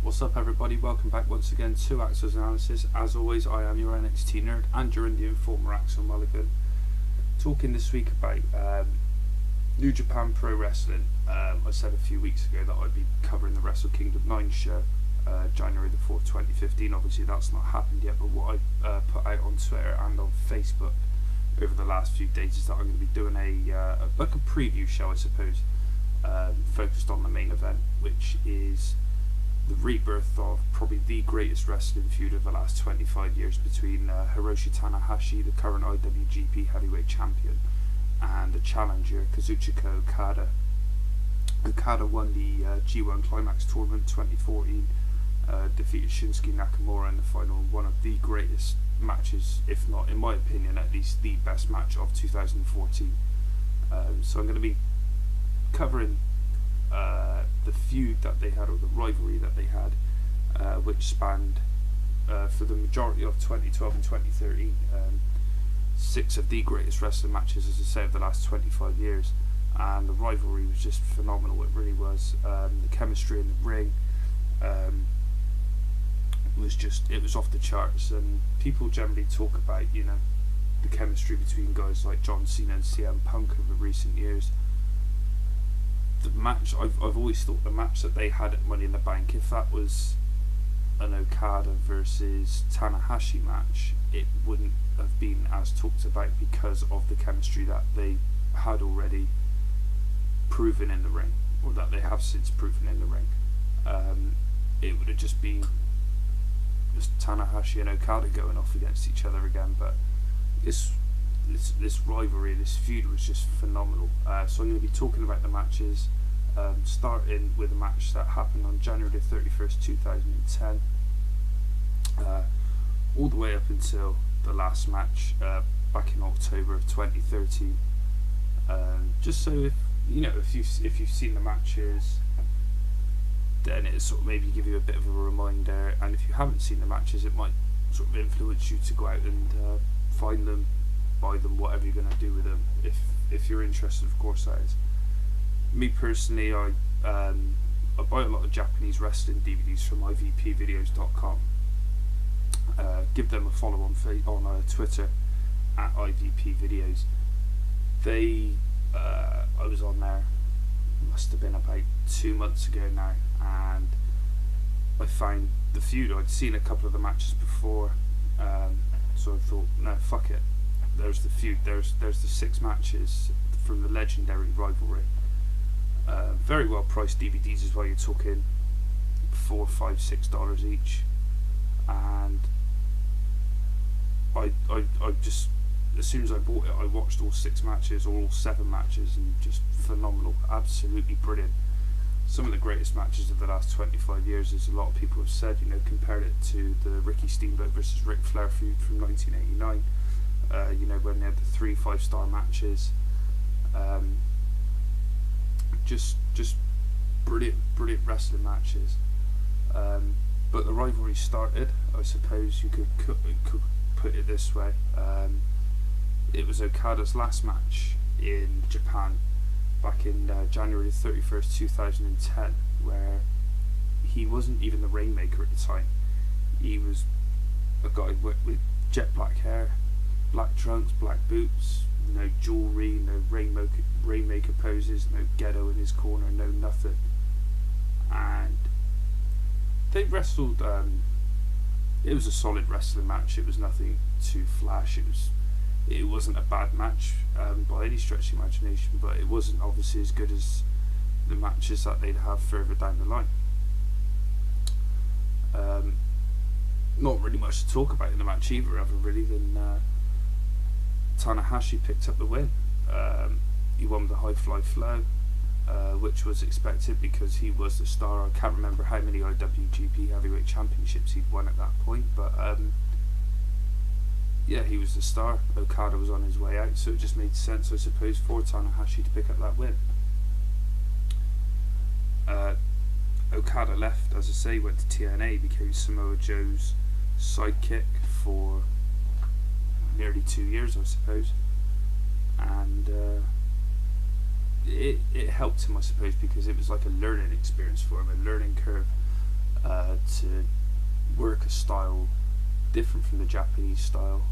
What's up everybody, welcome back once again to Axel's Analysis. As always, I am your NXT nerd and your Indian former Axel Mulligan. Talking this week about New Japan Pro Wrestling. I said a few weeks ago that I'd be covering the Wrestle Kingdom 9 show, January the 4th, 2015. Obviously that's not happened yet, but what I put out on Twitter and on Facebook over the last few days is that I'm going to be doing a preview show, I suppose, focused on the main event, which is the rebirth of probably the greatest wrestling feud of the last 25 years between Hiroshi Tanahashi, the current IWGP Heavyweight Champion, and the challenger Kazuchika Okada. Okada won the G1 Climax Tournament 2014, defeated Shinsuke Nakamura in the final, one of the greatest matches, if not, in my opinion, at least the best match of 2014. So I'm going to be covering the feud that they had, or the rivalry that they had, which spanned for the majority of 2012 and 2013, 6 of the greatest wrestling matches, as I say, of the last 25 years, and the rivalry was just phenomenal. It really was. The chemistry in the ring it was off the charts, and people generally talk about, you know, the chemistry between guys like John Cena and CM Punk over recent years. The match, I've always thought the match that they had at Money in the Bank, if that was an Okada versus Tanahashi match, it wouldn't have been as talked about because of the chemistry that they had already proven in the ring, or that they have since proven in the ring. It would have just been just Tanahashi and Okada going off against each other again, but this rivalry, this feud was just phenomenal. So I'm going to be talking about the matches, starting with a match that happened on January 31st, 2010, all the way up until the last match back in October of 2013. Just so if you've seen the matches, then it sort of maybe give you a bit of a reminder, and if you haven't seen the matches, it might sort of influence you to go out and find them, buy them, whatever you're going to do with them, if you're interested, of course that is. Me personally, I buy a lot of Japanese wrestling DVDs from ivpvideos.com. Give them a follow on Twitter at ivpvideos. I was on there, must have been about 2 months ago now, and I found the feud. I'd seen a couple of the matches before, so I thought, no, fuck it. There's the feud. There's the 6 matches from the legendary rivalry. Very well priced DVDs as well. You're talking $4, $5, $6 each, and I just, as soon as I bought it, I watched all 6 matches, or all 7 matches, and just phenomenal, absolutely brilliant. Some of the greatest matches of the last 25 years, as a lot of people have said, compared it to the Ricky Steamboat versus Ric Flair feud from 1989. When they had the 3 5-star matches, just brilliant wrestling matches. But the rivalry started, I suppose you could put it this way. It was Okada's last match in Japan back in January 31st, 2010, where he wasn't even the Rainmaker at the time. He was a guy with jet black hair, black trunks, black boots, no jewellery, no Rainmaker poses, no ghetto in his corner, no nothing. And they wrestled, it was a solid wrestling match. It was nothing too flash. It wasn't a bad match by any stretch of the imagination, but it wasn't obviously as good as the matches that they'd have further down the line. Not really much to talk about in the match either, other really than Tanahashi picked up the win. He won with the high fly flow, which was expected because he was the star. I can't remember how many IWGP Heavyweight Championships he'd won at that point, but yeah, he was the star. Okada was on his way out, so it just made sense, I suppose, for Tanahashi to pick up that win. Okada left, as I say, went to TNA, became Samoa Joe's sidekick for nearly 2 years, I suppose, and it helped him, I suppose, because it was like a learning experience for him, a learning curve to work a style different from the Japanese style,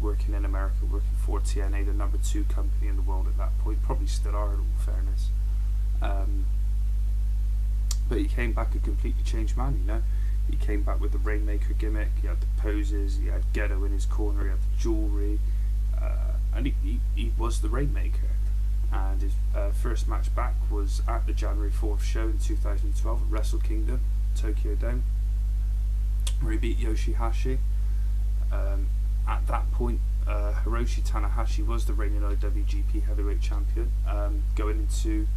working in America, working for TNA, the number 2 company in the world at that point, probably still are in all fairness. But he came back a completely changed man, you know. He came back with the Rainmaker gimmick, he had the poses, he had Gedo in his corner, he had the jewellery, and he was the Rainmaker. And his first match back was at the January 4th show in 2012 at Wrestle Kingdom, Tokyo Dome, where he beat Yoshihashi. At that point, Hiroshi Tanahashi was the reigning IWGP Heavyweight Champion, going into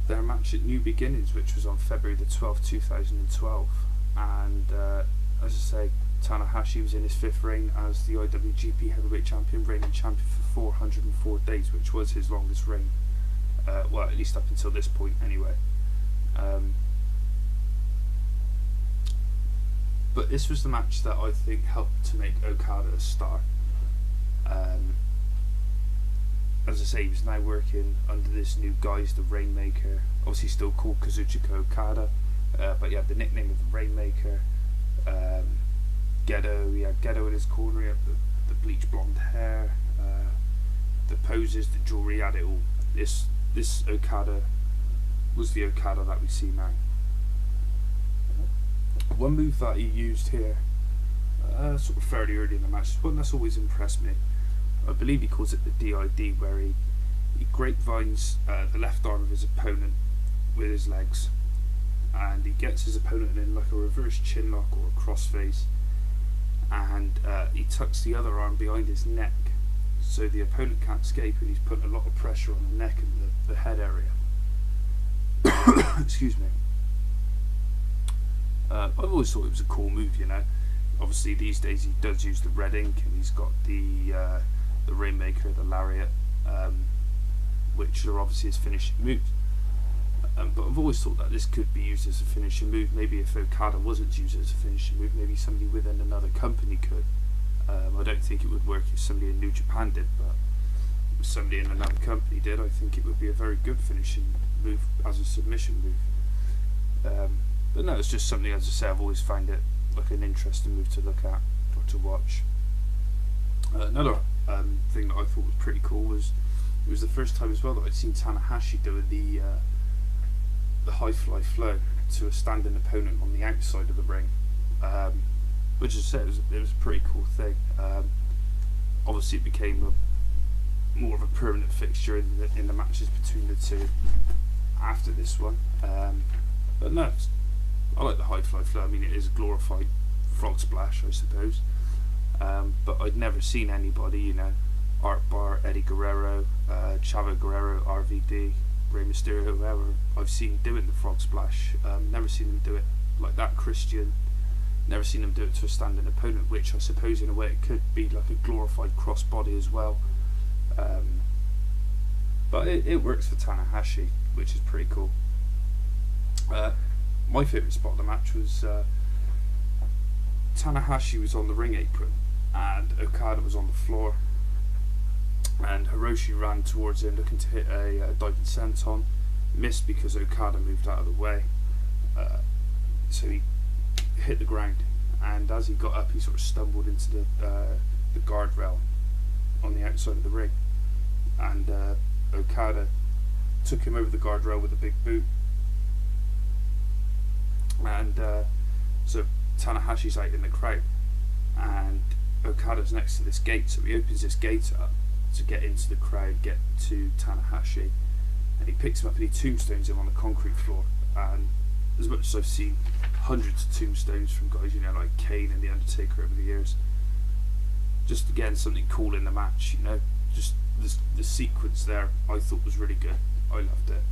their match at New Beginnings, which was on February the 12th, 2012. And as I say, Tanahashi was in his 5th reign as the IWGP Heavyweight Champion, reigning champion for 404 days, which was his longest reign. Well, at least up until this point, anyway. But this was the match that I think helped to make Okada a star. As I say, he was now working under this new guise, the Rainmaker. Obviously still called Kazuchika Okada, but he had the nickname of the Rainmaker. Gedo, he had Gedo in his corner, he had the bleach blonde hair, the poses, the jewellery, he had it all. This Okada was the Okada that we see now. One move that he used here, sort of fairly early in the match, is one that's always impressed me. I believe he calls it the DID, where he grapevines the left arm of his opponent with his legs, and he gets his opponent in like a reverse chin lock or a crossface, and he tucks the other arm behind his neck so the opponent can't escape, and he's putting a lot of pressure on the neck and the head area. Excuse me. I've always thought it was a cool move, you know. Obviously these days he does use the red ink, and he's got the Rainmaker, the Lariat, which are obviously his finishing moves. But I've always thought that this could be used as a finishing move. Maybe if Okada wasn't used as a finishing move, maybe somebody within another company could. I don't think it would work if somebody in New Japan did, but if somebody in another company did, I think it would be a very good finishing move as a submission move. But no, it's just something, as I say, I've always found it like an interesting move to look at or to watch. Another thing that I thought was pretty cool was it was the first time as well that I'd seen Tanahashi doing the high fly flow to a standing opponent on the outside of the ring, which as I said, it was a pretty cool thing. Obviously it became more of a permanent fixture in the matches between the two after this one, but no, I like the high fly flow. I mean, it is a glorified frog splash, I suppose, but I'd never seen anybody, you know, Art Bar, Eddie Guerrero, Chavo Guerrero, RVD, Rey Mysterio, whoever I've seen doing the frog splash. Never seen them do it like that. Christian, never seen them do it to a standing opponent, which I suppose in a way it could be like a glorified crossbody as well. But it works for Tanahashi, which is pretty cool. My favourite spot of the match was Tanahashi was on the ring apron and Okada was on the floor, and Hiroshi ran towards him looking to hit a diving senton, missed because Okada moved out of the way, so he hit the ground, and as he got up he sort of stumbled into the guardrail on the outside of the ring, and Okada took him over the guardrail with a big boot. And so Tanahashi's out in the crowd, and Okada's next to this gate, so he opens this gate up to get into the crowd, get to Tanahashi, and he picks him up and he tombstones him on the concrete floor. And as much as I've seen hundreds of tombstones from guys, you know, like Kane and The Undertaker over the years, just again something cool in the match, you know, just the sequence there I thought was really good. I loved it.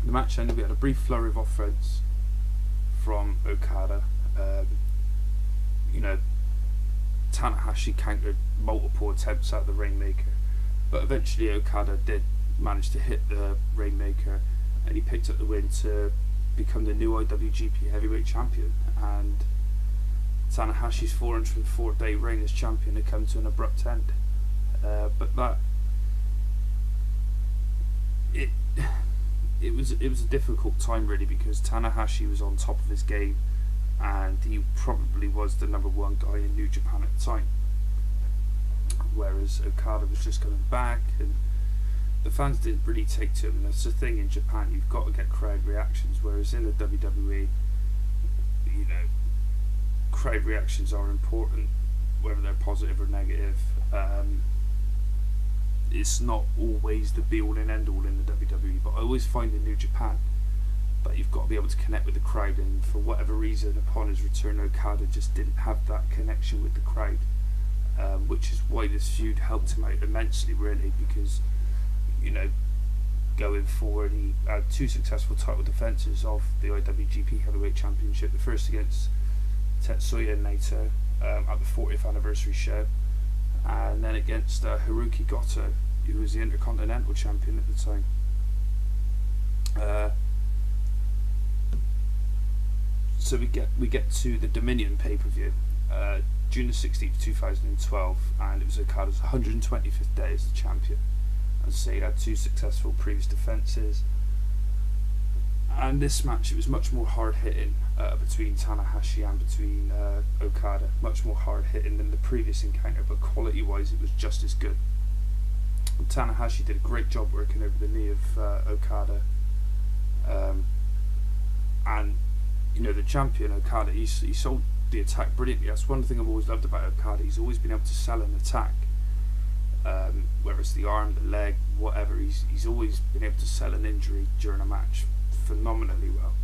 The match ended, we had a brief flurry of offense from Okada. You know, Tanahashi countered multiple attempts at the Rainmaker, but eventually Okada did manage to hit the Rainmaker, and he picked up the win to become the new IWGP Heavyweight Champion. And Tanahashi's 404-day reign as champion had come to an abrupt end. But that it was a difficult time really, because Tanahashi was on top of his game, and he probably was the number one guy in New Japan at the time, whereas Okada was just coming back, and the fans didn't really take to him. And that's the thing in Japan, you've got to get crowd reactions, whereas in the WWE, you know, crowd reactions are important, whether they're positive or negative. It's not always the be-all and end-all in the WWE, but I always find in New Japan that you've got to be able to connect with the crowd, and for whatever reason, upon his return, Okada just didn't have that connection with the crowd, which is why this feud helped him out immensely, really, because, you know, going forward, he had 2 successful title defences of the IWGP Heavyweight Championship, the first against Tetsuya Naito at the 40th anniversary show, and then against Hiroki Goto, who was the Intercontinental Champion at the time. So we get to the Dominion pay-per-view, June the 16th, 2012, and it was Okada's 125th day as the champion. As I say, he had 2 successful previous defences, and this match, it was much more hard-hitting between Tanahashi and between Okada, much more hard-hitting than the previous encounter, but quality-wise it was just as good. And Tanahashi did a great job working over the knee of Okada, and, you know, the champion Okada, he sold the attack brilliantly. That's one thing I've always loved about Okada. He's always been able to sell an attack, whether it's the arm, the leg, whatever. He's always been able to sell an injury during a match phenomenally well.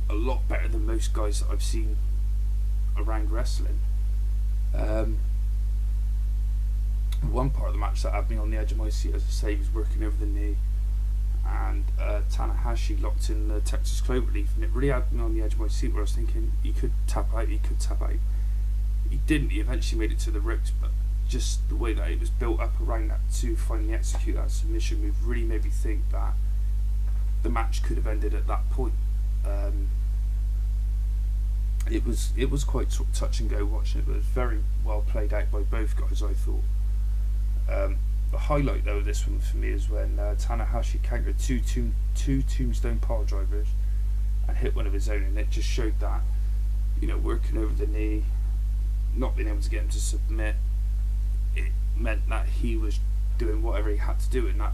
A lot better than most guys that I've seen around wrestling. One part of the match that had me on the edge of my seat, as I say, he was working over the knee, and Tanahashi locked in the Texas Cloverleaf, and it really had me on the edge of my seat, where I was thinking, he could tap out. He didn't. He eventually made it to the ropes, but just the way that it was built up around that to finally execute that submission move really made me think that the match could have ended at that point. It was quite sort of touch and go watching it, but it was very well played out by both guys, I thought. The highlight though of this one for me is when Tanahashi countered two tombstone pile drivers and hit one of his own, and it just showed that, you know, working over the knee, not being able to get him to submit, it meant that he was doing whatever he had to do, and that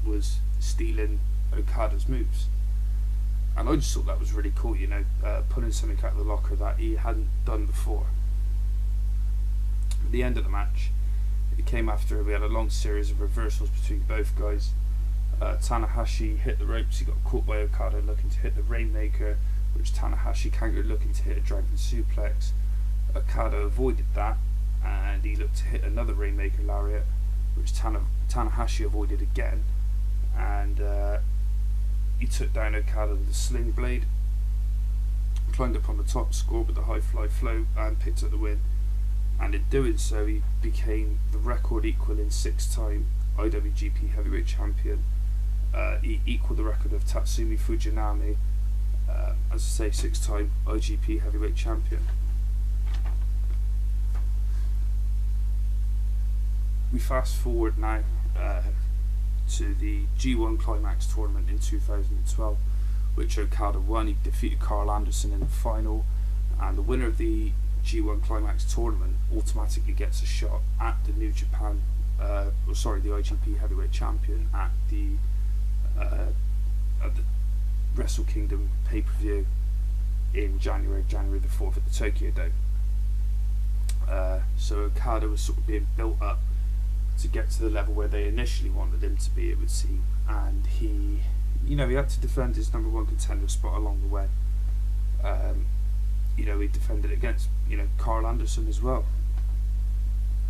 was stealing Okada's moves. And I just thought that was really cool, you know, pulling something out of the locker that he hadn't done before. At the end of the match, it came after we had a long series of reversals between both guys. Tanahashi hit the ropes, he got caught by Okada looking to hit the Rainmaker, which Tanahashi countered looking to hit a Dragon Suplex. Okada avoided that, and he looked to hit another Rainmaker Lariat, which Tanahashi avoided again, and he took down Okada with a sling blade, climbed up on the top, scored with the high fly flow, and picked up the win. And in doing so, he became the record equal in 6-time IWGP Heavyweight Champion. He equalled the record of Tatsumi Fujinami, as I say, 6-time IGP Heavyweight Champion. We fast forward now to the G1 Climax tournament in 2012, which Okada won. He defeated Carl Anderson in the final, and the winner of the G1 Climax tournament automatically gets a shot at the New Japan, the IGP Heavyweight Champion at the Wrestle Kingdom pay-per-view in January the 4th at the Tokyo Dome. So Okada was sort of being built up to get to the level where they initially wanted him to be, it would seem, and he had to defend his number one contender spot along the way. He defended against, Carl Anderson as well.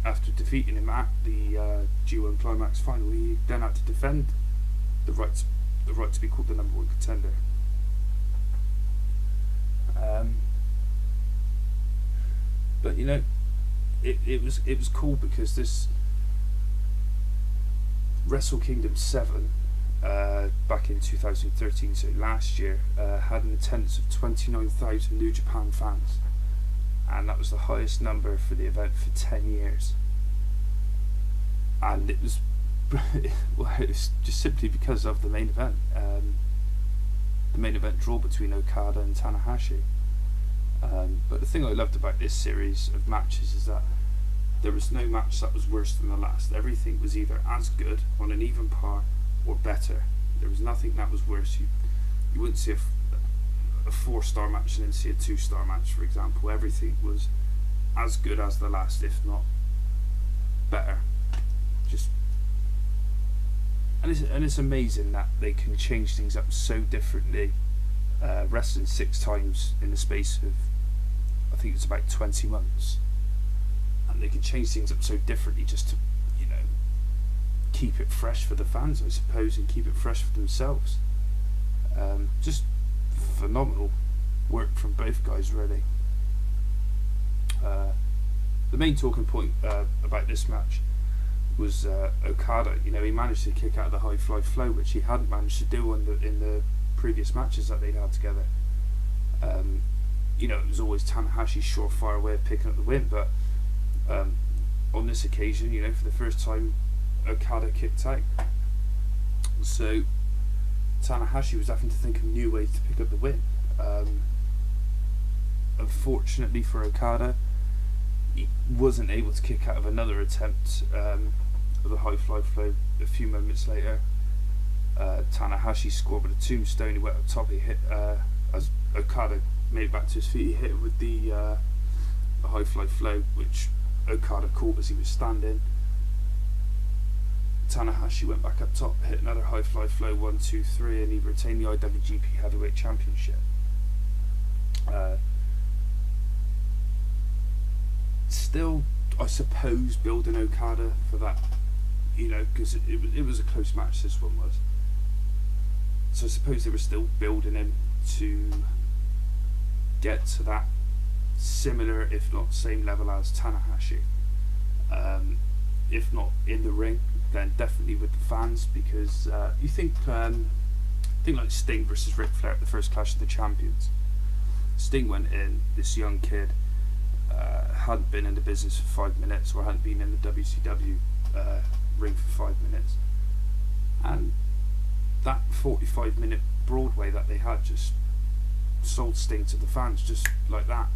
After defeating him at the G1 Climax final, he then had to defend the right to be called the number one contender. But it was cool because this Wrestle Kingdom 7 back in 2013, so last year, had an attendance of 29,000 New Japan fans, and that was the highest number for the event for 10 years. And it was well, it's just simply because of the main event. The main event draw between Okada and Tanahashi. But the thing I loved about this series of matches is that there was no match that was worse than the last. Everything was either as good, on an even par, or better. There was nothing that was worse. You wouldn't see a 4-star match and then see a 2-star match, for example. Everything was as good as the last, if not better. And it's amazing that they can change things up so differently. Wrestling 6 times in the space of, I think it's about 20 months, and they can change things up so differently just to, keep it fresh for the fans, I suppose, and keep it fresh for themselves. Just phenomenal work from both guys, really. The main talking point about this match was Okada. He managed to kick out of the high fly flow, which he hadn't managed to do in the previous matches that they'd had together. It was always Tanahashi's surefire way of picking up the win, but on this occasion, for the first time, Okada kicked out. So Tanahashi was having to think of new ways to pick up the win. Unfortunately for Okada, he wasn't able to kick out of another attempt of the high fly flow a few moments later. Tanahashi scored with a tombstone. He went up top, he hit, as Okada made it back to his feet, he hit it with the high fly flow, which Okada caught as he was standing. Tanahashi went back up top, hit another high fly flow, 1, 2, 3, and he retained the IWGP Heavyweight Championship. Still, I suppose, building Okada for that, because it was a close match, this one was. So I suppose they were still building him to get to that similar, if not same level as Tanahashi. If not in the ring, then definitely with the fans, because you think like Sting versus Ric Flair at the first Clash of the Champions. Sting went in, this young kid, hadn't been in the business for 5 minutes, or hadn't been in the WCW ring for 5 minutes, and that 45-minute Broadway that they had just sold Sting to the fans just like that.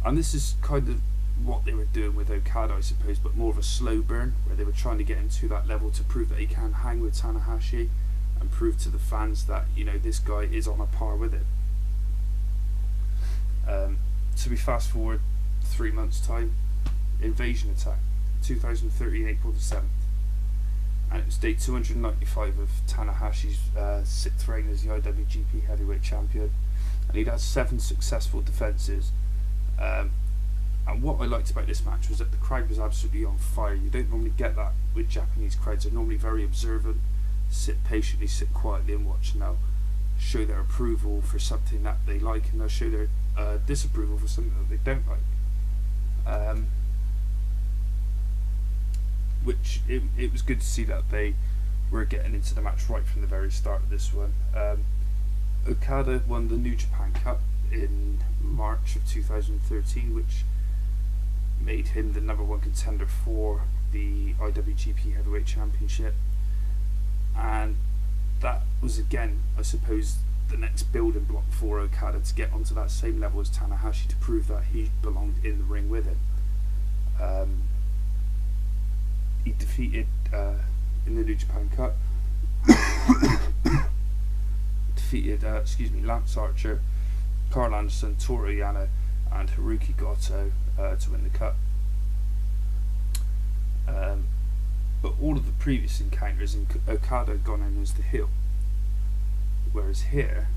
And this is kind of what they were doing with Okada, I suppose, but more of a slow burn, where they were trying to get him to that level to prove that he can hang with Tanahashi and prove to the fans that this guy is on a par with it. So we fast forward 3 months' time, Invasion Attack, 2013, April the 7th, and it was day 295 of Tanahashi's 6th reign as the IWGP Heavyweight Champion, and he'd had 7 successful defences. And what I liked about this match was that the crowd was absolutely on fire. You don't normally get that with Japanese crowds. They're normally very observant, sit patiently, sit quietly and watch, and they'll show their approval for something that they like, and they'll show their disapproval for something that they don't like. Which it was good to see that they were getting into the match right from the very start of this one. Okada won the New Japan Cup in March of 2013, which made him the #1 contender for the IWGP Heavyweight Championship, and that was again, I suppose, the next building block for Okada to get onto that same level as Tanahashi, to prove that he belonged in the ring with him. He defeated in the New Japan Cup defeated Lance Archer, Carl Anderson, Toru Yano and Hiroki Goto to win the cup. But all of the previous encounters, Okada had gone in as the heel, whereas here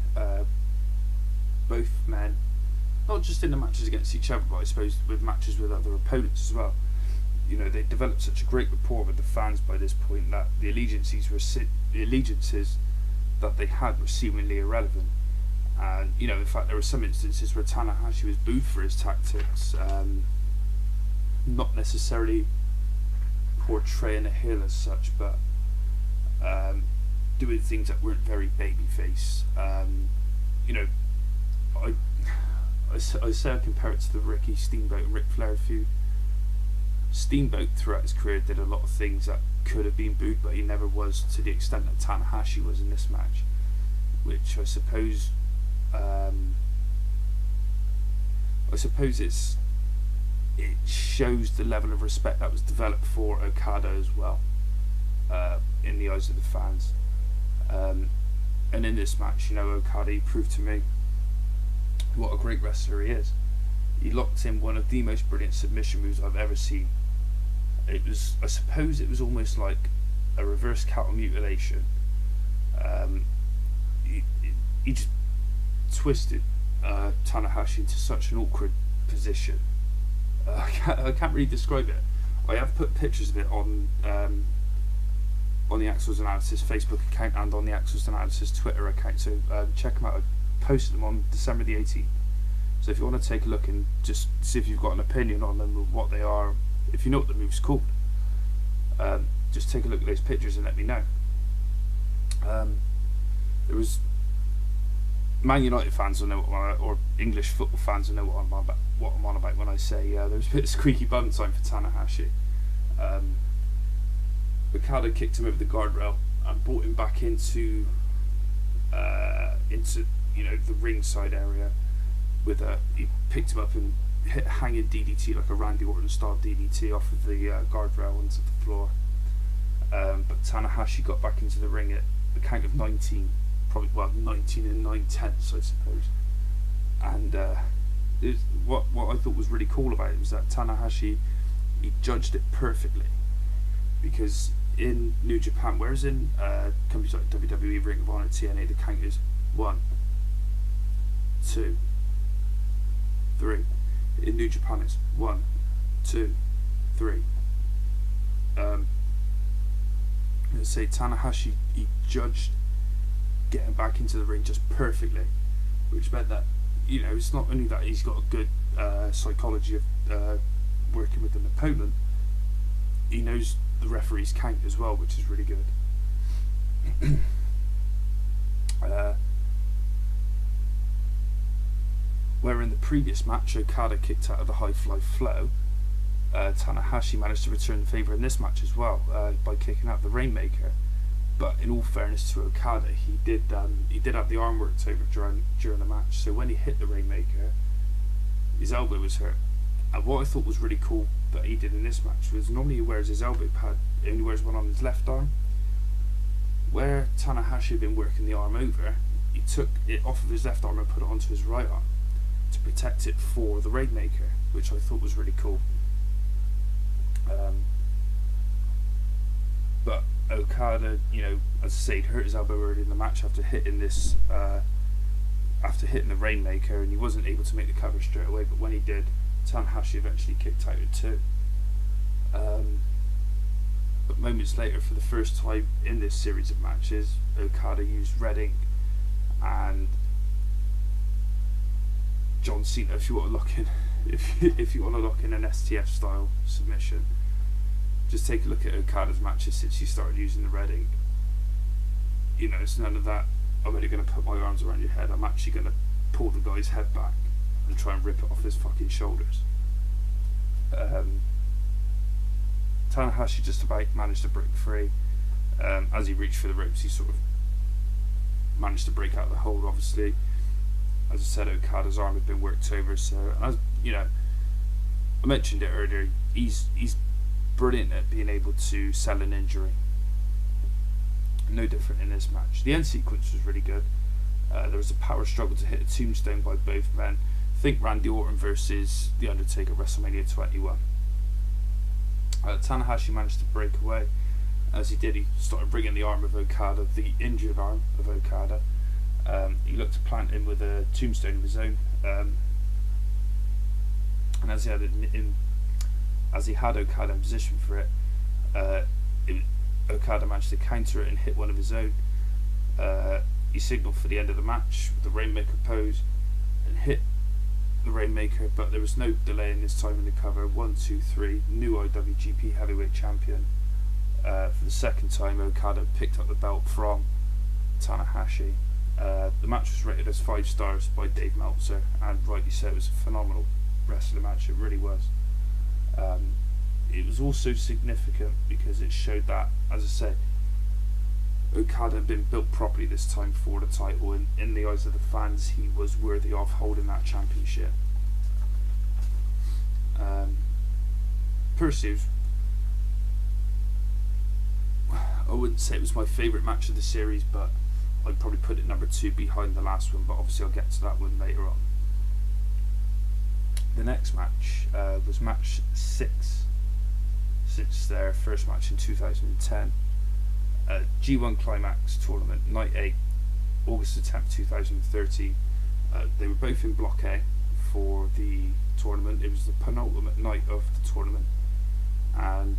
both men, not just in the matches against each other, but I suppose with matches with other opponents as well, they developed such a great rapport with the fans by this point that the allegiances that they had were seemingly irrelevant. And in fact, there were some instances where Tanahashi was booed for his tactics, not necessarily portraying a heel as such, but doing things that weren't very babyface. I say I compare it to the Ricky Steamboat and Ric Flair feud. Steamboat throughout his career did a lot of things that could have been booed, but he never was to the extent that Tanahashi was in this match, which I suppose it shows the level of respect that was developed for Okada as well, in the eyes of the fans. And in this match, Okada, he proved to me what a great wrestler he is. He locked in one of the most brilliant submission moves I've ever seen. I suppose it was almost like a reverse cattle mutilation. He just twisted Tanahashi into such an awkward position. I can't really describe it. I have put pictures of it on the Axel's Analysis Facebook account and on the Axel's Analysis Twitter account, so check them out. I posted them on December the 18th. So if you want to take a look and just see if you've got an opinion on them, or what they are, if you know what the move's called, just take a look at those pictures and let me know. There was Man United fans will know or English football fans will know what I'm on about when I say there was a bit of squeaky bum time for Tanahashi. Okada kicked him over the guardrail and brought him back into the ringside area with he picked him up and hit a hanging DDT, like a Randy Orton style DDT, off of the guardrail onto the floor. But Tanahashi got back into the ring at the count of 19, probably 19 and 9/10, I suppose. And what I thought was really cool about it was that Tanahashi, he judged it perfectly, because in New Japan, whereas in companies like WWE, Ring of Honor, TNA, the count is 1, 2, 3. In New Japan, it's 1, 2, 3. Let's say Tanahashi, he judged getting back into the ring just perfectly, which meant that it's not only that he's got a good psychology of working with an opponent, he knows the referee's count as well, which is really good. Where in the previous match Okada kicked out of the high fly flow, Tanahashi managed to return the favour in this match as well, by kicking out the Rainmaker. But in all fairness to Okada, he did have the arm worked over during the match, so when he hit the Rainmaker, his elbow was hurt. And what I thought was really cool that he did in this match was, normally he wears his elbow pad, he only wears one on his left arm. Where Tanahashi had been working the arm over, he took it off of his left arm and put it onto his right arm to protect it for the Rainmaker, which I thought was really cool. But Okada, as I say, hurt his elbow early in the match after hitting the Rainmaker, and he wasn't able to make the cover straight away, but when he did, Tanahashi eventually kicked out at 2. But moments later, for the first time in this series of matches, Okada used red ink and John Cena, if you want to lock in an STF style submission. Just take a look at Okada's matches since he started using the red ink. It's none of that, I'm only going to put my arms around your head. I'm actually going to pull the guy's head back and try and rip it off his fucking shoulders. Tanahashi just about managed to break free. As he reached for the ropes, he sort of managed to break out of the hold, obviously. As I said, Okada's arm had been worked over, so, and I mentioned it earlier, he's brilliant at being able to sell an injury. No different in this match. The end sequence was really good. There was a power struggle to hit a tombstone by both men. Think Randy Orton versus The Undertaker, WrestleMania 21. Tanahashi managed to break away. As he did, he started bringing the arm of Okada, the injured arm of Okada. He looked to plant him with a tombstone of his own. And as he had Okada in position for it, Okada managed to counter it and hit one of his own. He signalled for the end of the match with the Rainmaker pose and hit the Rainmaker, but there was no delay in this time in the cover. 1, 2, 3, new IWGP Heavyweight Champion. For the second time, Okada picked up the belt from Tanahashi. The match was rated as 5 stars by Dave Meltzer, and rightly so. It was a phenomenal wrestling match, it really was. it was also significant because it showed that, as I say, Okada had been built properly this time for the title, and in the eyes of the fans he was worthy of holding that championship. Personally, I wouldn't say it was my favourite match of the series, but I'd probably put it number 2 behind the last one, but obviously I'll get to that one later on. The next match was match 6 since their first match in 2010. G1 Climax Tournament, Night 8, August 10th, 2013. They were both in Block A for the tournament. It was the penultimate night of the tournament, and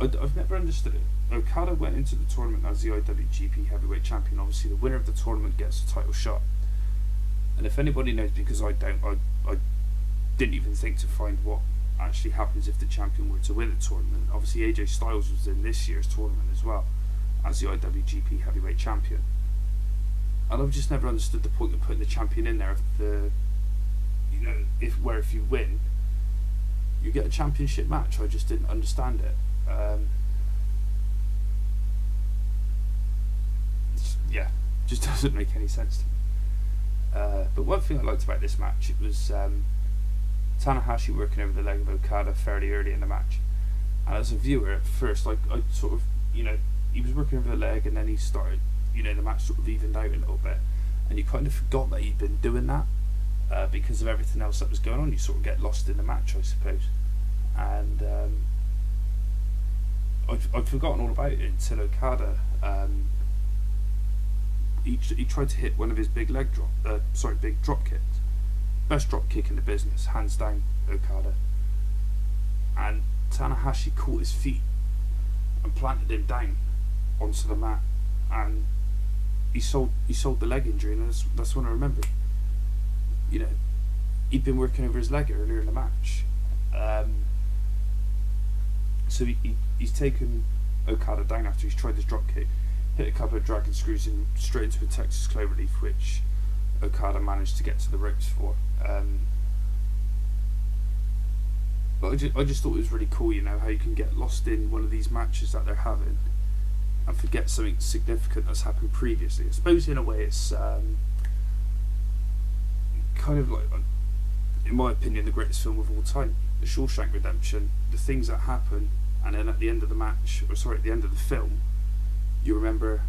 I've never understood it. Okada went into the tournament as the IWGP Heavyweight Champion. Obviously the winner of the tournament gets a title shot, and if anybody knows, because I don't, I didn't even think to find what actually happens if the champion were to win the tournament. Obviously AJ Styles was in this year's tournament as well as the IWGP Heavyweight Champion, and I've just never understood the point of putting the champion in there if the, you know, if you win you get a championship match. I just didn't understand it. Yeah, just doesn't make any sense to me. But one thing I liked about this match, it was Tanahashi working over the leg of Okada fairly early in the match, and as a viewer at first I sort of, you know, he was working over the leg and then he started, you know, the match sort of evened out a little bit, and you kind of forgot that he'd been doing that because of everything else that was going on. You sort of get lost in the match, I suppose, and I'd forgotten all about it until Okada he tried to hit one of his big big drop kicks, best drop kick in the business, hands down, Okada, and Tanahashi caught his feet and planted him down onto the mat, and he sold the leg injury, and that's when I remembered, you know, he'd been working over his leg earlier in the match. So he's taken Okada down after he's tried this drop kick, hit a couple of dragon screws in straight into a Texas Cloverleaf, which Okada managed to get to the ropes for. But I just thought it was really cool, you know, how you can get lost in one of these matches that they're having and forget something significant that's happened previously. I suppose in a way it's kind of like, in my opinion, the greatest film of all time, The Shawshank Redemption. The things that happen, and then at the end of the match, or sorry, at the end of the film, you remember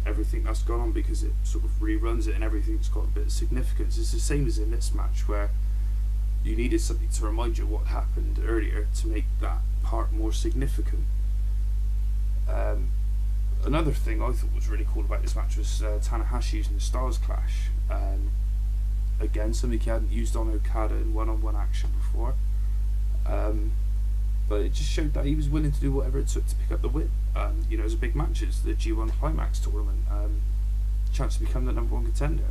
everything that's gone on because it sort of reruns it and everything's got a bit of significance. It's the same as in this match, where you needed something to remind you what happened earlier to make that part more significant. Another thing I thought was really cool about this match was Tanahashi using the Styles Clash. Again, something he hadn't used on Okada in one-on-one action before. But it just showed that he was willing to do whatever it took to pick up the win. You know, it was a big match. It's the G1 Climax Tournament. Chance to become the number 1 contender.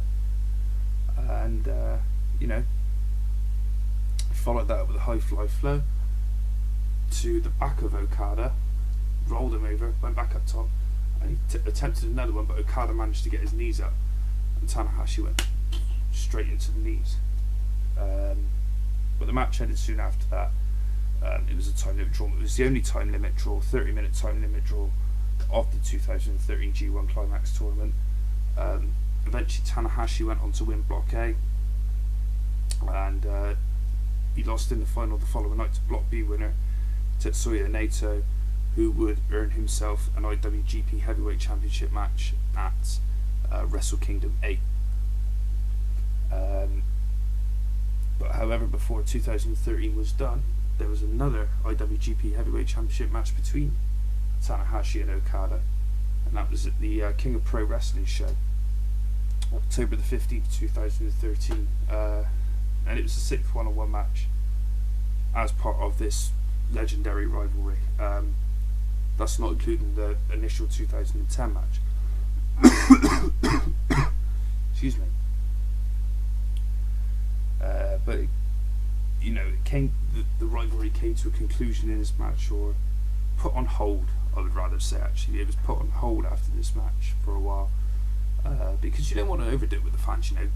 And, you know, followed that up with a high fly flow to the back of Okada, rolled him over, went back up top, and he attempted another one, but Okada managed to get his knees up, and Tanahashi went straight into the knees. But the match ended soon after that. It was a time limit draw. It was the only time limit draw, 30-minute time limit draw of the 2013 G1 Climax Tournament. Eventually Tanahashi went on to win Block A, and he lost in the final the following night to Block B winner Tetsuya Naito, who would earn himself an IWGP Heavyweight Championship match at Wrestle Kingdom 8. But however, before 2013 was done, there was another IWGP Heavyweight Championship match between Tanahashi and Okada, and that was at the King of Pro Wrestling show, October the 15th, 2013, and it was the 6th one-on-one match as part of this legendary rivalry. That's not including the initial 2010 match. Excuse me. But you know, the rivalry came to a conclusion in this match, or put on hold, I would rather say. Actually, it was put on hold after this match for a while, because you don't want to overdo it with the fans. You know,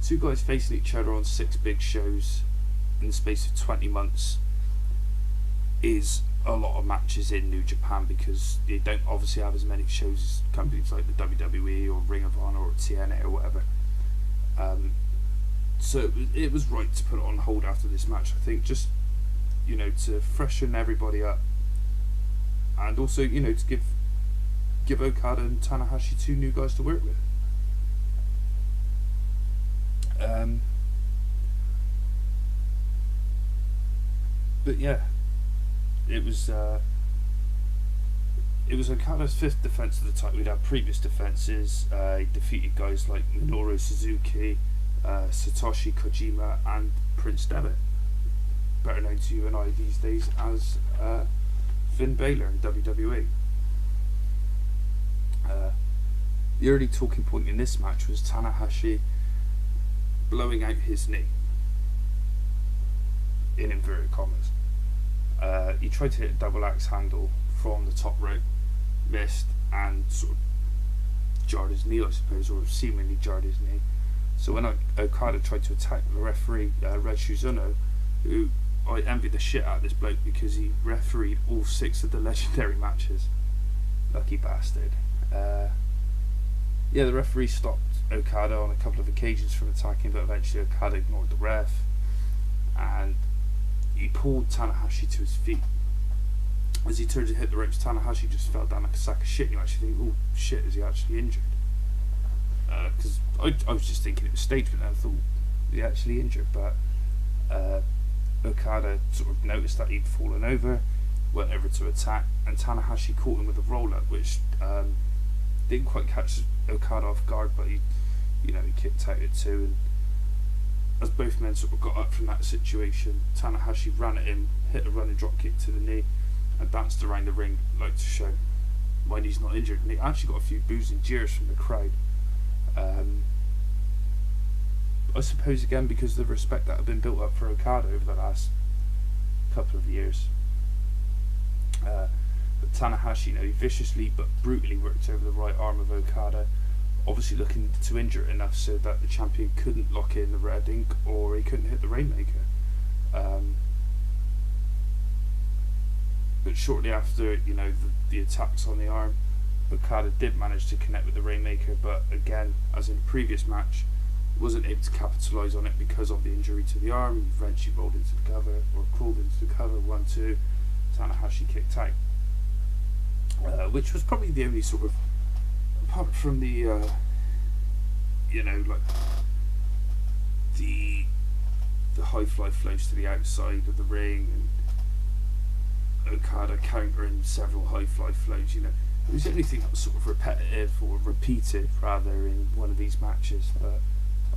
two guys facing each other on 6 big shows in the space of 20 months. is a lot of matches in New Japan, because they don't obviously have as many shows as companies like the WWE or Ring of Honor or TNA or whatever. So it was right to put it on hold after this match, I think, just, you know, to freshen everybody up, and also, you know, to give Okada and Tanahashi two new guys to work with. But yeah, it was Okada's fifth defense of the title. We'd had previous defenses. He defeated guys like Minoru Suzuki, Satoshi Kojima, and Prince Devitt, better known to you and I these days as Finn Balor in WWE. The early talking point in this match was Tanahashi blowing out his knee, in inverted commas. He tried to hit a double axe handle from the top rope, missed, and sort of jarred his knee, I suppose, or seemingly jarred his knee. So when Okada tried to attack the referee, Red Shizuno, who I envy the shit out of this bloke because he refereed all 6 of the legendary matches. Lucky bastard. Yeah, the referee stopped Okada on a couple of occasions from attacking, but eventually Okada ignored the ref, and he pulled Tanahashi to his feet. As he turned to hit the ropes, Tanahashi just fell down like a sack of shit. You actually think, oh shit, is he actually injured? Because I was just thinking it was staged, and I thought, is he actually injured? But Okada sort of noticed that he'd fallen over, went over to attack, and Tanahashi caught him with a roll-up, which didn't quite catch Okada off guard, but he kicked out it too. And as both men sort of got up from that situation, Tanahashi ran at him, hit a running drop kick to the knee, and danced around the ring like to show why he's not injured. And he actually got a few boos and jeers from the crowd. I suppose again because of the respect that had been built up for Okada over the last couple of years. But Tanahashi, he viciously but brutally worked over the right arm of Okada, obviously looking to injure it enough so that the champion couldn't lock in the red ink or he couldn't hit the Rainmaker. But shortly after, the attacks on the arm, Okada did manage to connect with the Rainmaker, but again, as in the previous match, wasn't able to capitalise on it because of the injury to the arm. He eventually rolled into the cover, or crawled into the cover, 1-2, Tanahashi kicked out. Which was probably the only sort of, apart from the, the high fly flows to the outside of the ring, and Okada countering several high fly flows, it was the only thing that was sort of repetitive or repeated rather in one of these matches, but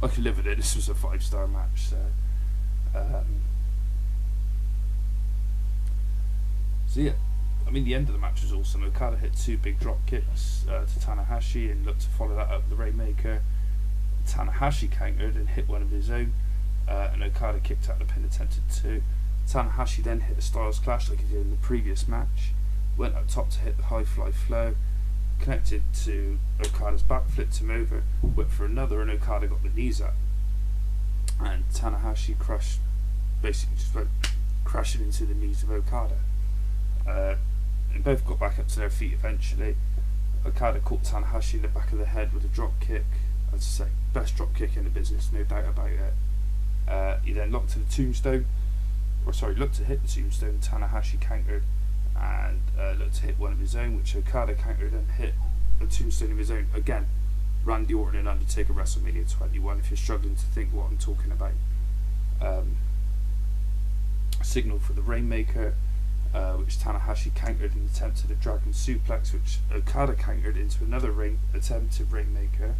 I could live with it. This was a 5-star match, so yeah, the end of the match was awesome. Okada hit 2 big drop kicks to Tanahashi and looked to follow that up with the Rainmaker. Tanahashi countered and hit one of his own, and Okada kicked out the pin, attempted 2. Tanahashi then hit a Styles Clash like he did in the previous match, went up top to hit the high fly flow, connected to Okada's back, flipped him over, went for another, and Okada got the knees up, and Tanahashi crushed, basically just like crashing into the knees of Okada. And both got back up to their feet eventually. Okada caught Tanahashi in the back of the head with a drop kick. As I say, best drop kick in the business, no doubt about it. He then looked to the tombstone, looked to hit the tombstone. Tanahashi countered and looked to hit one of his own, which Okada countered and hit a tombstone of his own. Again, Randy Orton and Undertaker WrestleMania 21, if you're struggling to think what I'm talking about. Signal for the Rainmaker, which Tanahashi countered and attempted a Dragon Suplex, which Okada countered into another attempted Rainmaker.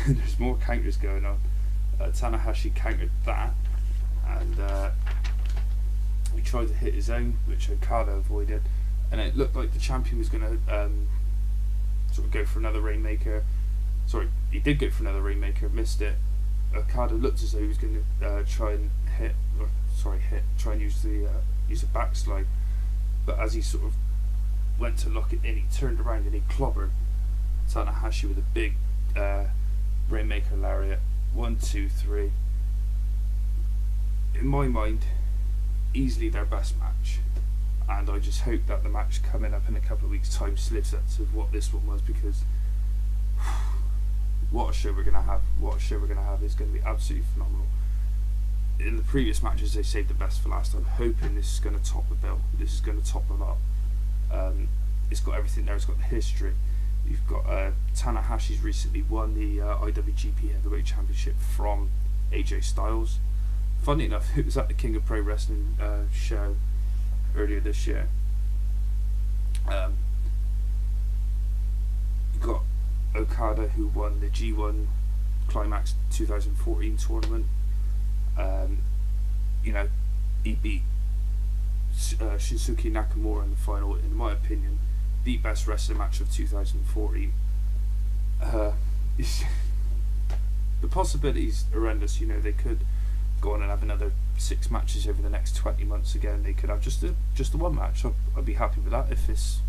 There's more counters going on. Tanahashi countered that, and he tried to hit his own, which Okada avoided, and it looked like the champion was going to sort of go for another Rainmaker. Sorry, he did go for another Rainmaker, missed it. Okada looked as though he was going to try and use a backslide, but as he sort of went to lock it in, he turned around and he clobbered Tanahashi with a big Rainmaker lariat. 1, 2, 3. In my mind, easily their best match. and I just hope that the match coming up in a couple of weeks' time lives up to what this one was, because what a show we're going to have. What a show we're going to have. It's going to be absolutely phenomenal. In the previous matches, they saved the best for last. I'm hoping this is going to top the bill. This is going to top the lot. It's got everything there. It's got the history. You've got Tanahashi's recently won the IWGP Heavyweight Championship from AJ Styles. Funny enough, it was at the King of Pro Wrestling show earlier this year. You've got Okada, who won the G1 Climax 2014 tournament. He beat Shinsuke Nakamura in the final. In my opinion, the best wrestling match of 2014. The possibilities are horrendous. They could go on and have another 6 matches over the next 20 months again. They could have just the one match. I'd be happy with that if it's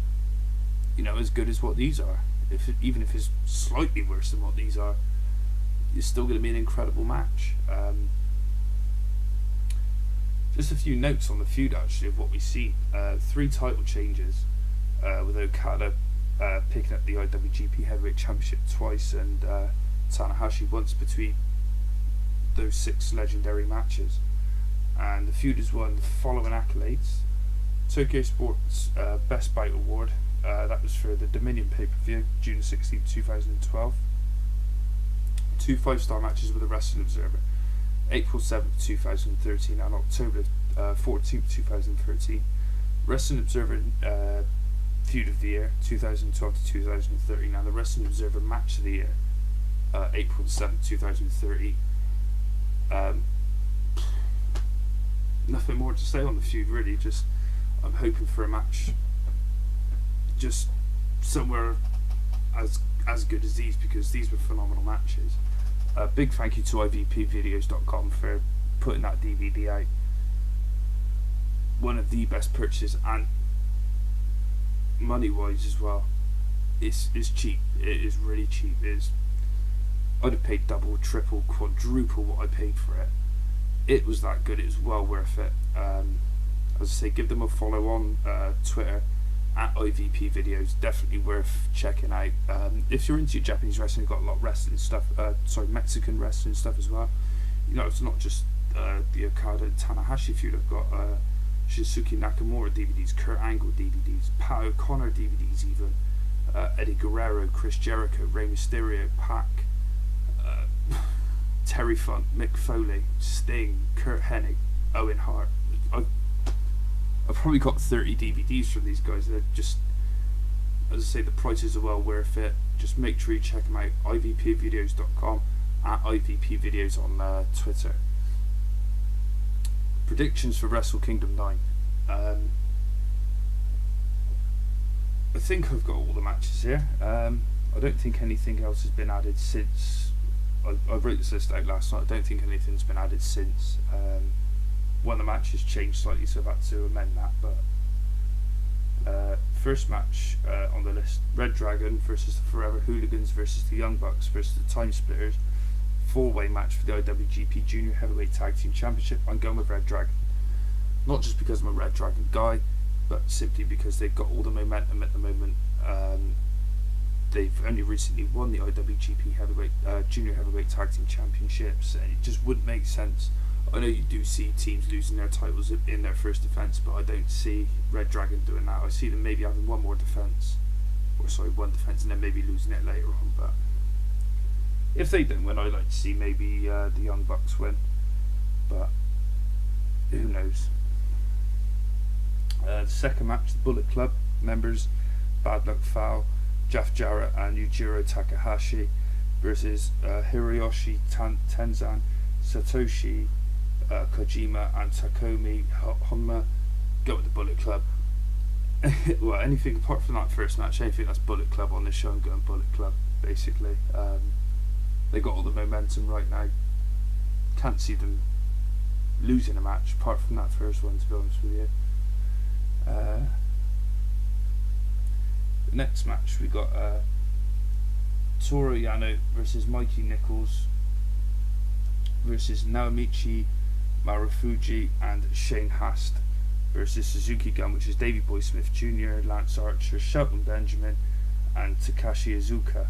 as good as what these are. Even if it's slightly worse than what these are, it's still going to be an incredible match. Just a few notes on the feud actually of what we see. 3 title changes, with Okada picking up the IWGP Heavyweight Championship twice, and Tanahashi once between those 6 legendary matches. And the feud has won the following accolades: Tokyo Sports Best Bout Award, that was for the Dominion pay-per-view, June 16, 2012. 2 5-star matches with the Wrestling Observer, April 7th, 2013 and October 14th, 2013. Wrestling Observer Feud of the Year, 2012 to 2013, and the Wrestling Observer Match of the Year, April 7th, 2013. Nothing more to say on the feud really. Just I'm hoping for a match just somewhere as good as these, because these were phenomenal matches. Big thank you to ivpvideos.com for putting that DVD out. One of the best purchases, and money wise as well. It's cheap. It is really cheap. I'd have paid double, triple, quadruple what I paid for it. It was that good. It was well worth it. As I say, give them a follow on Twitter at IVP Videos. Definitely worth checking out. If you're into Japanese wrestling, you've got a lot of wrestling stuff. Mexican wrestling stuff as well. It's not just the Okada and Tanahashi feud. I've got Shinsuke Nakamura DVDs, Kurt Angle DVDs, Pat O'Connor DVDs, even Eddie Guerrero, Chris Jericho, Rey Mysterio, Pac, Terry Funk, Mick Foley, Sting, Kurt Hennig, Owen Hart. I've probably got 30 DVDs from these guys. They're just, as I say, the prices are well worth it. Just make sure you check them out. ivpvideos.com, at ivpvideos on Twitter. Predictions for Wrestle Kingdom 9. I think I've got all the matches here. I don't think anything else has been added since I wrote this list out last night. I don't think anything's been added since. One of the matches changed slightly, so I've had to amend that. But first match on the list: Red Dragon versus the Forever Hooligans versus the Young Bucks versus the Time Splitters. 4-way match for the IWGP Junior Heavyweight Tag Team Championship. I'm going with Red Dragon. Not just because I'm a Red Dragon guy, but simply because they've got all the momentum at the moment. They've only recently won the IWGP Junior Heavyweight Tag Team Championships, and it just wouldn't make sense. I know you do see teams losing their titles in their first defence, but I don't see Red Dragon doing that. I see them maybe having one defence, and then maybe losing it later on. But if they don't win, I'd like to see maybe the Young Bucks win, but who knows. The second match, the Bullet Club members, Bad Luck Fale, Jeff Jarrett and Yujiro Takahashi versus Hiroshi Tenzan, Satoshi Kojima and Takomi Honma. Go with the Bullet Club. Well, anything apart from that first match, anything that's Bullet Club on this show, I'm going Bullet Club, basically. They got all the momentum right now. Can't see them losing a match apart from that first one, to be honest with you. The next match, we got Toru Yano versus Mikey Nichols versus Naomichi Marufuji and Shane Hast versus Suzuki Gun, which is Davey Boy Smith Jr., Lance Archer, Shelton Benjamin, and Takashi Iizuka.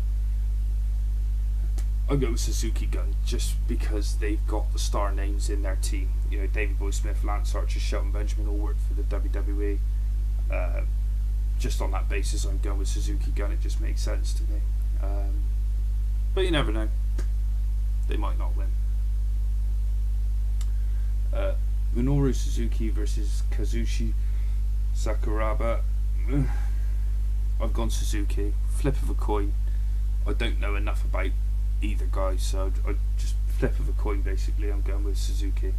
I'll go with Suzuki Gun just because they've got the star names in their team. You know, Davey Boy Smith, Lance Archer, Shelton Benjamin all worked for the WWE. Just on that basis, I'm going with Suzuki Gun. It just makes sense to me. But you never know. They might not win. Minoru Suzuki versus Kazuchika Sakuraba. I've gone Suzuki. Flip of a coin. I don't know enough about either guy, so I just flip of a coin basically. I'm going with Suzuki.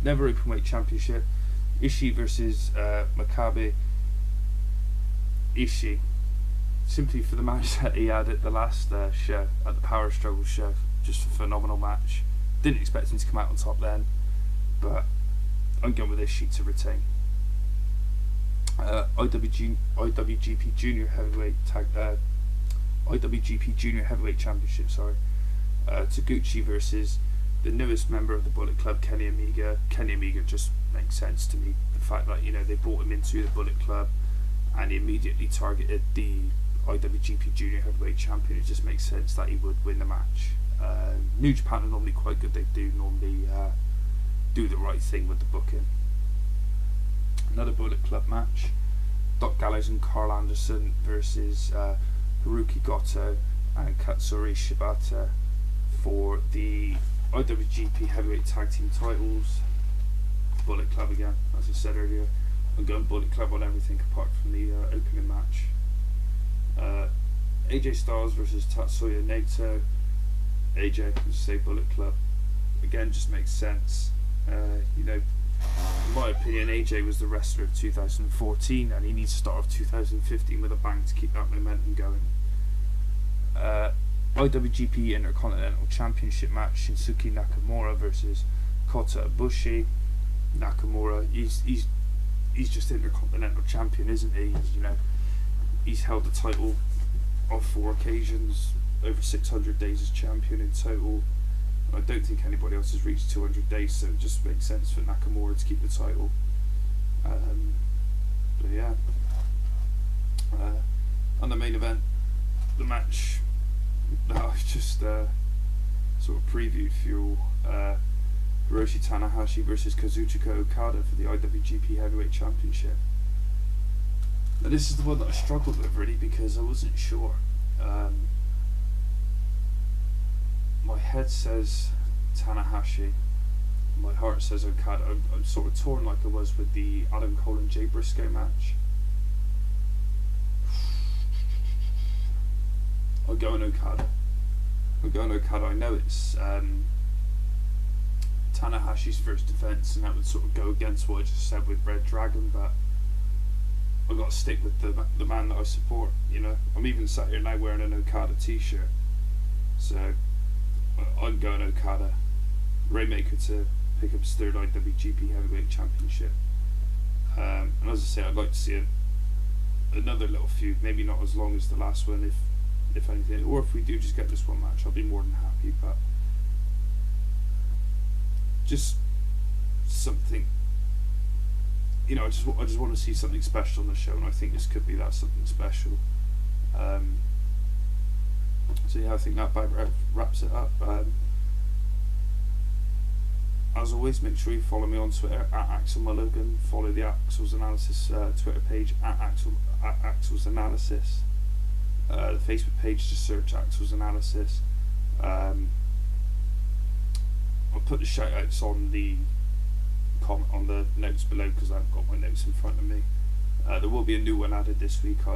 Never Openweight Championship. Ishii versus Makabe. Ishii, simply for the match that he had at the last show, at the Power Struggle show. Just a phenomenal match. Didn't expect him to come out on top then, but I'm going with Ishii to retain. IWGP Junior Heavyweight IWGP Junior Heavyweight Championship. Taguchi versus the newest member of the Bullet Club, Kenny Omega. Kenny Omega just makes sense to me. The fact that, you know, they brought him into the Bullet Club and he immediately targeted the IWGP Junior Heavyweight Champion. It just makes sense that he would win the match. New Japan are normally quite good. They do normally do the right thing with the booking. Another Bullet Club match. Doc Gallows and Carl Anderson versus Haruki Goto and Katsuri Shibata for the IWGP Heavyweight Tag Team titles. Bullet Club again, as I said earlier. I'm going Bullet Club on everything apart from the opening match. AJ Styles versus Tatsuya Naito. AJ, let's say Bullet Club. Again, just makes sense. You know, in my opinion, AJ was the wrestler of 2014 and he needs to start off 2015 with a bang to keep that momentum going. IWGP Intercontinental Championship match, Shinsuke Nakamura versus Kota Ibushi. Nakamura, he's just Intercontinental Champion, isn't he? You know, he's held the title on 4 occasions, over 600 days as champion in total. I don't think anybody else has reached 200 days, so it just makes sense for Nakamura to keep the title. But yeah, on the main event, the match that I've just sort of previewed for you all, Hiroshi Tanahashi versus Kazuchika Okada for the IWGP Heavyweight Championship. Now this is the one that I struggled with really because I wasn't sure. My head says Tanahashi, my heart says Okada. I'm sort of torn like I was with the Adam Cole and Jay Briscoe match. I'm going Okada. I know it's Tanahashi's first defence, and that would sort of go against what I just said with Red Dragon, but I've got to stick with the man that I support. You know, I'm even sat here now wearing an Okada t-shirt, so I'm going Okada. Rainmaker to pick up his 3rd IWGP Heavyweight Championship. And as I say, I'd like to see another little feud, maybe not as long as the last one, if anything, or if we do just get this one match, I'll be more than happy. But just something, you know, I just want to see something special on the show, and I think this could be that something special. So yeah, I think that about wraps it up. As always, make sure you follow me on Twitter at Axel Mulligan. Follow the Axel's Analysis Twitter page at Axel's Analysis. The Facebook page, just search Axel's Analysis. I'll put the shout outs on the on the notes below because I haven't got my notes in front of me. There will be a new one added this week.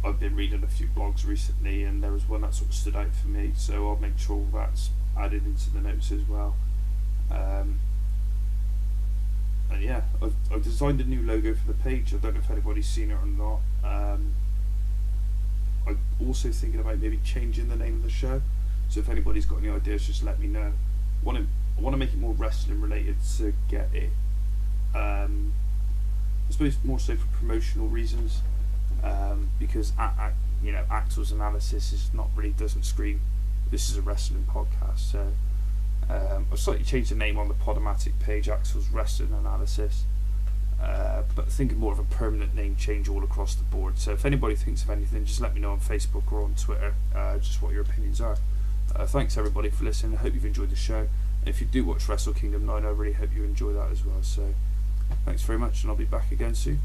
I've been reading a few blogs recently, and there was one that sort of stood out for me, so I'll make sure that's added into the notes as well. And yeah, I've designed a new logo for the page. I don't know if anybody's seen it or not. I'm also thinking about maybe changing the name of the show, so if anybody's got any ideas, just let me know. I want to make it more wrestling related to get it, I suppose more so for promotional reasons, because you know, Axel's Analysis is not really, doesn't scream this is a wrestling podcast. So I've slightly changed the name on the Podomatic page, Axel's Wrestling Analysis, but thinking more of a permanent name change all across the board. So if anybody thinks of anything, just let me know on Facebook or on Twitter, just what your opinions are. Thanks everybody for listening. I hope you've enjoyed the show. And if you do watch Wrestle Kingdom 9, I really hope you enjoy that as well. So thanks very much, and I'll be back again soon.